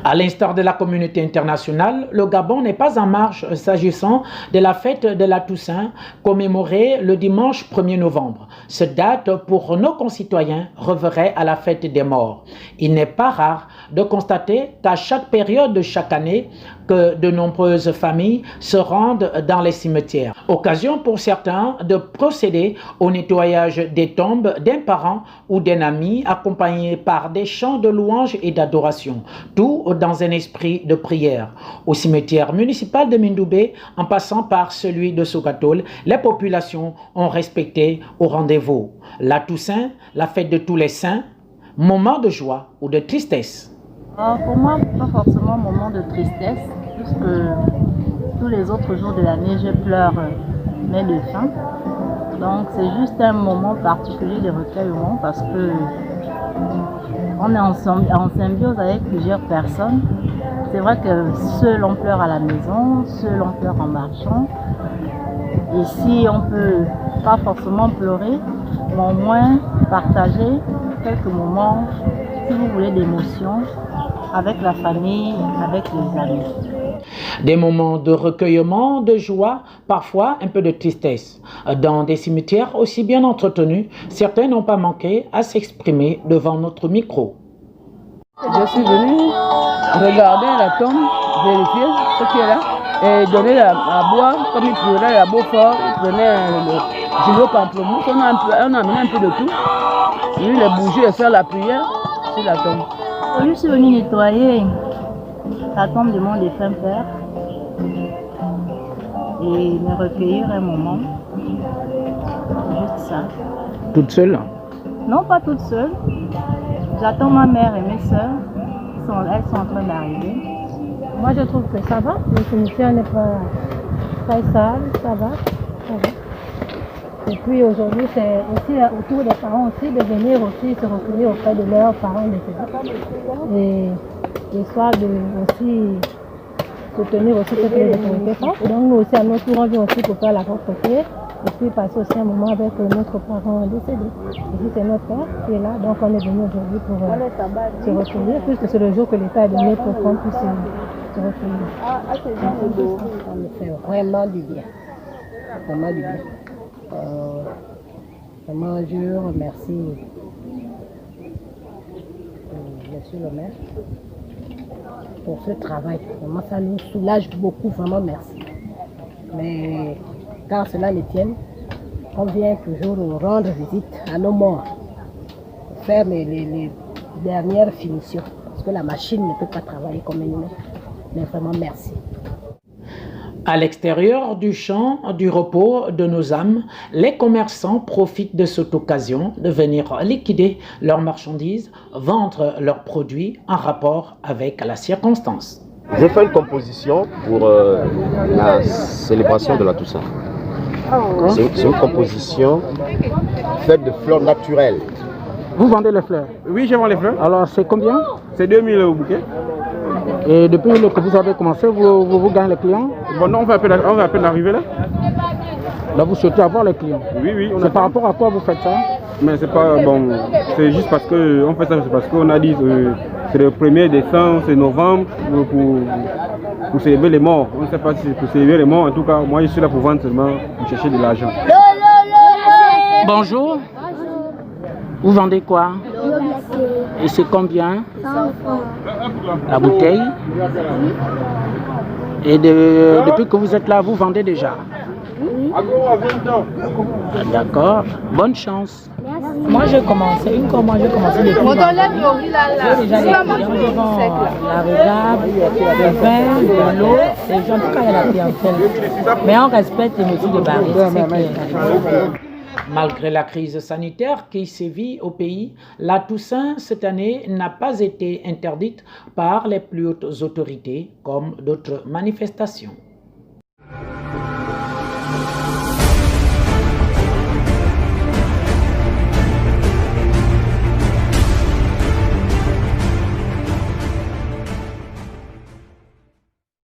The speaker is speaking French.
À l'instar de la communauté internationale, le Gabon n'est pas en marche s'agissant de la fête de la Toussaint, commémorée le dimanche 1er novembre. Cette date, pour nos concitoyens, reverrait à la fête des morts. Il n'est pas rare de constater qu'à chaque période de chaque année, que de nombreuses familles se rendent dans les cimetières. Occasion pour certains de procéder au nettoyage des tombes d'un parent ou d'un ami, accompagné par des chants de louanges et d'adoration, tout dans un esprit de prière. Au cimetière municipal de Mindoubé, en passant par celui de Sogatol, les populations ont respecté au rendez-vous. La Toussaint, la fête de tous les saints, moment de joie ou de tristesse. Pour moi, pas forcément un moment de tristesse, puisque tous les autres jours de l'année, je pleure mes défunts. Donc c'est juste un moment particulier de recueillement parce que on est en symbiose avec plusieurs personnes. C'est vrai que seul on pleure à la maison, seul on pleure en marchant. Ici, on peut pas forcément pleurer, mais au moins partager quelques moments, si vous voulez, d'émotion avec la famille, avec les amis. Des moments de recueillement, de joie, parfois un peu de tristesse. Dans des cimetières aussi bien entretenus, certains n'ont pas manqué à s'exprimer devant notre micro. Je suis venu regarder la tombe, vérifier ce qui est là, et donner à boire, comme il pleurait à Beaufort, il prenait le jus au pamplemousse, on a amené un peu de tout. Lui, il a bougé et faire la prière sur la tombe. Je suis venu nettoyer la tombe de mon défunt père et me recueillir un moment. Juste ça. Toute seule? Non, pas toute seule. J'attends ma mère et mes soeurs. Elles sont en train d'arriver. Moi, je trouve que ça va. Le cimetière n'est pas très sale. Ça va. Et puis aujourd'hui, c'est aussi autour des parents aussi de venir aussi se recueillir auprès de leurs parents décédés. Et l'histoire de aussi soutenir aussi ce que les autorités font. Donc nous aussi à notre tour, on vient aussi pour faire la propreté et puis passer aussi un moment avec notre parent décédé. Et puis c'est notre père qui est là, donc on est venu aujourd'hui pour se recueillir, puisque c'est le jour que l'État a donné pour qu'on puisse se recueillir. Ça me fait vraiment du bien. Vraiment du bien. Vraiment, je remercie monsieur le maire pour ce travail. Vraiment, ça nous soulage beaucoup, vraiment merci. Mais quand cela me tienne, on vient toujours rendre visite à nos morts, faire les dernières finitions, parce que la machine ne peut pas travailler comme une humaine. Mais vraiment, merci. À l'extérieur du champ du repos de nos âmes, les commerçants profitent de cette occasion de venir liquider leurs marchandises, vendre leurs produits en rapport avec la circonstance. J'ai fait une composition pour la célébration de la Toussaint. C'est une composition faite de fleurs naturelles. Vous vendez les fleurs? Oui, je vends les fleurs. Alors c'est combien? C'est 2000 au bouquet. Et depuis que vous avez commencé, vous gagnez les clients? Bon, non, on va à peine arriver là. Là, vous souhaitez avoir les clients? Oui, oui. C'est par rapport à quoi vous faites ça? Mais c'est pas bon. C'est juste parce que on fait ça, c'est parce qu'on a dit c'est le 1er décembre, c'est novembre pour célébrer les morts. On ne sait pas si c'est pour célébrer les morts. En tout cas, moi, je suis là pour vendre seulement, pour chercher de l'argent. Bonjour. Vous vendez quoi? Et c'est combien? 100 francs. La bouteille? Et depuis que vous êtes là, vous vendez déjà? Oui. D'accord. Bonne chance. Moi, j'ai commencé depuis. J'ai déjà des clients, je vends la réserve, le vin, de l'eau, et en tout cas, il y a la clientèle. Mais on respecte les mesures de barrière. Malgré la crise sanitaire qui sévit au pays, la Toussaint cette année n'a pas été interdite par les plus hautes autorités comme d'autres manifestations.